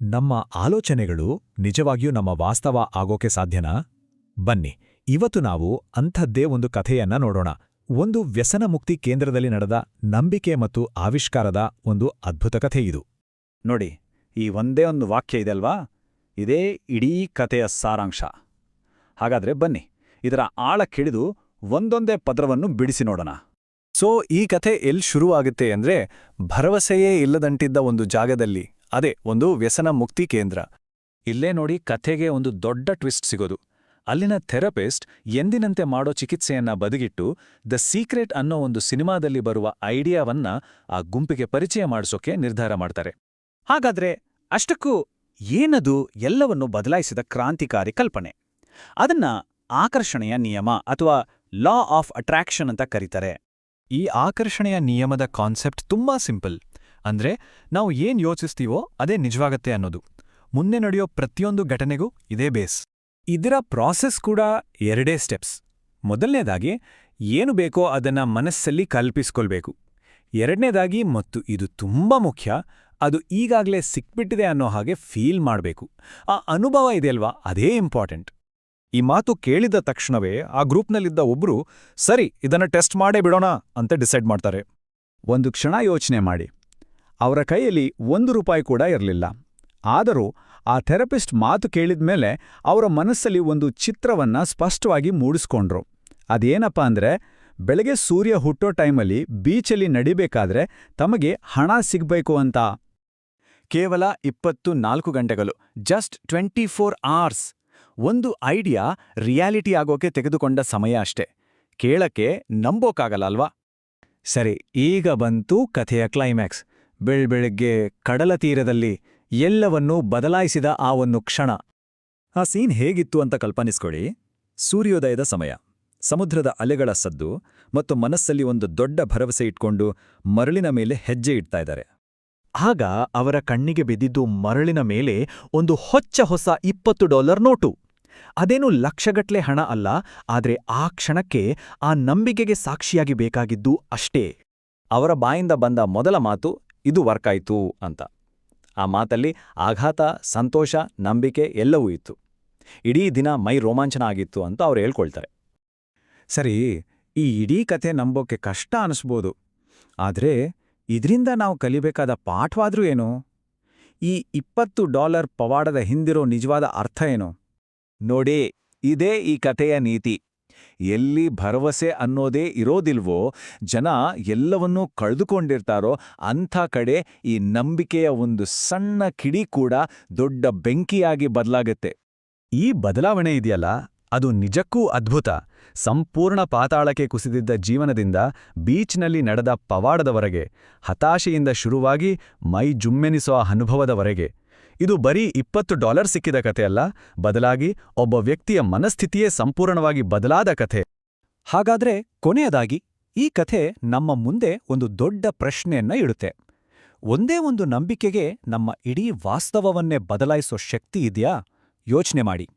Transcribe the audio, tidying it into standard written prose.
ನಮ್ಮ ಆಲೋಚನೆಗಳು ನಿಜವಾಗಿಯೂ ನಮ್ಮ ವಾಸ್ತವ ಆಗೋಕೆ ಸಾಧ್ಯನಾ? ಬನ್ನಿ, ಇವತ್ತು ನಾವು ಅಂಥದ್ದೇ ಒಂದು ಕಥೆಯನ್ನ ನೋಡೋಣ. ಒಂದು ವ್ಯಸನ ಮುಕ್ತಿ ಕೇಂದ್ರದಲ್ಲಿ ನಡೆದ ನಂಬಿಕೆ ಮತ್ತು ಆವಿಷ್ಕಾರದ ಒಂದು ಅದ್ಭುತ ಕಥೆ ಇದು. ನೋಡಿ, ಈ ಒಂದೇ ಒಂದು ವಾಕ್ಯ ಇದೆಲ್ವಾ, ಇದೇ ಇಡೀ ಕಥೆಯ ಸಾರಾಂಶ. ಹಾಗಾದ್ರೆ ಬನ್ನಿ, ಇದರ ಆಳಕ್ಕಿಳಿದು ಒಂದೊಂದೇ ಪದರವನ್ನು ಬಿಡಿಸಿ ನೋಡೋಣ. ಈ ಕಥೆ ಎಲ್ಲಿ ಶುರುವಾಗುತ್ತೆ ಅಂದ್ರೆ, ಭರವಸೆಯೇ ಇಲ್ಲದಂಟಿದ್ದ ಒಂದು ಜಾಗದಲ್ಲಿ, ಅದೇ ಒಂದು ವ್ಯಸನ ಮುಕ್ತಿ ಕೇಂದ್ರ. ಇಲ್ಲೇ ನೋಡಿ ಕಥೆಗೆ ಒಂದು ದೊಡ್ಡ ಟ್ವಿಸ್ಟ್ ಸಿಗೋದು. ಅಲ್ಲಿನ ಥೆರಪಿಸ್ಟ್ ಎಂದಿನಂತೆ ಮಾಡೋ ಚಿಕಿತ್ಸೆಯನ್ನ ಬದಿಗಿಟ್ಟು ದ ಸೀಕ್ರೆಟ್ ಅನ್ನೋ ಒಂದು ಸಿನಿಮಾದಲ್ಲಿ ಬರುವ ಐಡಿಯಾವನ್ನ ಆ ಗುಂಪಿಗೆ ಪರಿಚಯ ಮಾಡಿಸೋಕೆ ನಿರ್ಧಾರ ಮಾಡ್ತಾರೆ. ಹಾಗಾದ್ರೆ ಅಷ್ಟಕ್ಕೂ ಏನದು ಎಲ್ಲವನ್ನು ಬದಲಾಯಿಸಿದ ಕ್ರಾಂತಿಕಾರಿ ಕಲ್ಪನೆ? ಅದನ್ನ ಆಕರ್ಷಣೆಯ ನಿಯಮ ಅಥವಾ ಲಾ ಆಫ್ ಅಟ್ರಾಕ್ಷನ್ ಅಂತ ಕರೀತಾರೆ. ಈ ಆಕರ್ಷಣೆಯ ನಿಯಮದ ಕಾನ್ಸೆಪ್ಟ್ ತುಂಬಾ ಸಿಂಪಲ್. ಅಂದ್ರೆ, ನಾವು ಏನ್ ಯೋಚಿಸ್ತೀವೋ ಅದೇ ನಿಜವಾಗತ್ತೆ ಅನ್ನೋದು. ಮುಂದೆ ನಡೆಯೋ ಪ್ರತಿಯೊಂದು ಘಟನೆಗೂ ಇದೇ ಬೇಸ್. ಇದರ ಪ್ರಾಸೆಸ್ ಕೂಡ ಎರಡೇ ಸ್ಟೆಪ್ಸ್. ಮೊದಲನೇದಾಗಿ ಏನು ಬೇಕೋ ಅದನ್ನ ಮನಸ್ಸಲ್ಲಿ ಕಲ್ಪಿಸ್ಕೊಳ್ಬೇಕು. ಎರಡನೇದಾಗಿ, ಮತ್ತು ಇದು ತುಂಬಾ ಮುಖ್ಯ, ಅದು ಈಗಾಗಲೇ ಸಿಕ್ಬಿಟ್ಟಿದೆ ಅನ್ನೋ ಹಾಗೆ ಫೀಲ್ ಮಾಡಬೇಕು. ಆ ಅನುಭವ ಇದೆಯಲ್ವಾ, ಅದೇ ಇಂಪಾರ್ಟೆಂಟ್. ಈ ಮಾತು ಕೇಳಿದ ತಕ್ಷಣವೇ ಆ ಗ್ರೂಪ್ನಲ್ಲಿದ್ದ ಒಬ್ರು, ಸರಿ ಇದನ್ನ ಟೆಸ್ಟ್ ಮಾಡೇ ಬಿಡೋಣ ಅಂತ ಡಿಸೈಡ್ ಮಾಡ್ತಾರೆ. ಒಂದು ಕ್ಷಣ ಯೋಚನೆ ಮಾಡಿ. ಅವರ ಕೈಯಲ್ಲಿ ₹1 ಕೂಡ ಇರಲಿಲ್ಲ. ಆದರೂ ಆ ಥೆರಪಿಸ್ಟ್ ಮಾತು ಕೇಳಿದ್ಮೇಲೆ ಅವರ ಮನಸ್ಸಲ್ಲಿ ಒಂದು ಚಿತ್ರವನ್ನ ಸ್ಪಷ್ಟವಾಗಿ ಮೂಡಿಸ್ಕೊಂಡ್ರು. ಅದೇನಪ್ಪ ಅಂದ್ರೆ, ಬೆಳಗ್ಗೆ ಸೂರ್ಯ ಹುಟ್ಟೋ ಟೈಮಲ್ಲಿ ಬೀಚಲ್ಲಿ ನಡಿಬೇಕಾದ್ರೆ ತಮಗೆ ಹಣ ಸಿಗ್ಬೇಕು ಅಂತ. ಕೇವಲ 24 ಗಂಟೆಗಳು, ಜಸ್ಟ್ 24 hours. ಒಂದು ಐಡಿಯಾ ರಿಯಾಲಿಟಿ ಆಗೋಕೆ ತೆಗೆದುಕೊಂಡ ಸಮಯ ಅಷ್ಟೇ. ಕೇಳಕ್ಕೆ ನಂಬೋಕ್ಕಾಗಲ್ಲ ಅಲ್ವಾ? ಸರಿ, ಈಗ ಬಂತು ಕಥೆಯ ಕ್ಲೈಮ್ಯಾಕ್ಸ್. ಬೆಳ್ಬೆಳಗ್ಗೆ ಕಡಲ ತೀರದಲ್ಲಿ ಎಲ್ಲವನ್ನೂ ಬದಲಾಯಿಸಿದ ಆ ಒಂದು ಕ್ಷಣ. ಆ ಸೀನ್ ಹೇಗಿತ್ತು ಅಂತ ಕಲ್ಪನಿಸ್ಕೊಳ್ಳಿ. ಸೂರ್ಯೋದಯದ ಸಮಯ, ಸಮುದ್ರದ ಅಲೆಗಳ ಸದ್ದು, ಮತ್ತು ಮನಸ್ಸಲ್ಲಿ ಒಂದು ದೊಡ್ಡ ಭರವಸೆ ಇಟ್ಕೊಂಡು ಮರಳಿನ ಮೇಲೆ ಹೆಜ್ಜೆ ಇಡ್ತಾ ಇದ್ದಾರೆ. ಆಗ ಅವರ ಕಣ್ಣಿಗೆ ಬಿದ್ದಿದ್ದು ಮರಳಿನ ಮೇಲೆ ಒಂದು ಹೊಸ $20 ನೋಟು. ಅದೇನು ಲಕ್ಷಗಟ್ಲೆ ಹಣ ಅಲ್ಲ, ಆದ್ರೆ ಆ ಕ್ಷಣಕ್ಕೆ ಆ ನಂಬಿಕೆಗೆ ಸಾಕ್ಷಿಯಾಗಿ ಬೇಕಾಗಿದ್ದು ಅಷ್ಟೇ. ಅವರ ಬಾಯಿಂದ ಬಂದ ಮೊದಲ ಮಾತು, ಇದು ವರ್ಕಾಯ್ತು ಅಂತ. ಆ ಮಾತಲ್ಲಿ ಆಘಾತ, ಸಂತೋಷ, ನಂಬಿಕೆ ಎಲ್ಲವೂ ಇತ್ತು. ಇಡೀ ದಿನ ಮೈ ರೋಮಾಂಚನ ಆಗಿತ್ತು ಅಂತ ಅವ್ರು ಹೇಳ್ಕೊಳ್ತಾರೆ. ಸರಿ, ಈ ಇಡೀ ಕಥೆ ನಂಬೋಕೆ ಕಷ್ಟ ಅನಿಸ್ಬೋದು. ಆದ್ರೆ ಇದ್ರಿಂದ ನಾವು ಕಲಿಬೇಕಾದ ಪಾಠವಾದ್ರೂ ಏನು? ಈ $20 ಪವಾಡದ ಹಿಂದಿರೋ ನಿಜವಾದ ಅರ್ಥ ಏನು? ನೋಡಿ, ಇದೇ ಈ ಕಥೆಯ ನೀತಿ. ಎಲ್ಲಿ ಭರವಸೆ ಅನ್ನೋದೇ ಇರೋದಿಲ್ವೋ, ಜನ ಎಲ್ಲವನ್ನೂ ಕಳೆದುಕೊಂಡಿರ್ತಾರೋ ಅಂಥ ಕಡೆ ಈ ನಂಬಿಕೆಯ ಒಂದು ಸಣ್ಣ ಕಿಡಿ ಕೂಡ ದೊಡ್ಡ ಬೆಂಕಿಯಾಗಿ ಬದಲಾಗತ್ತೆ. ಈ ಬದಲಾವಣೆ ಇದೆಯಲ್ಲ, ಅದು ನಿಜಕ್ಕೂ ಅದ್ಭುತ. ಸಂಪೂರ್ಣ ಪಾತಾಳಕ್ಕೆ ಕುಸಿದಿದ್ದ ಜೀವನದಿಂದ ಬೀಚ್ನಲ್ಲಿ ನಡೆದ ಪವಾಡದವರೆಗೆ, ಹತಾಶೆಯಿಂದ ಶುರುವಾಗಿ ಮೈ ಜುಮ್ಮೆನಿಸೋ ಅನುಭವದವರೆಗೆ. ಇದು ಬರೀ $20 ಸಿಕ್ಕಿದ ಕಥೆಯಲ್ಲ, ಬದಲಾಗಿ ಒಬ್ಬ ವ್ಯಕ್ತಿಯ ಮನಸ್ಥಿತಿಯೇ ಸಂಪೂರ್ಣವಾಗಿ ಬದಲಾದ ಕಥೆ. ಹಾಗಾದ್ರೆ ಕೊನೆಯದಾಗಿ ಈ ಕಥೆ ನಮ್ಮ ಮುಂದೆ ಒಂದು ದೊಡ್ಡ ಪ್ರಶ್ನೆಯನ್ನ ಇಡುತ್ತೆ. ಒಂದೇ ಒಂದು ನಂಬಿಕೆಗೆ ನಮ್ಮ ಇಡೀ ವಾಸ್ತವವನ್ನೇ ಬದಲಾಯಿಸೋ ಶಕ್ತಿ ಇದೆಯಾ? ಯೋಚನೆ ಮಾಡಿ.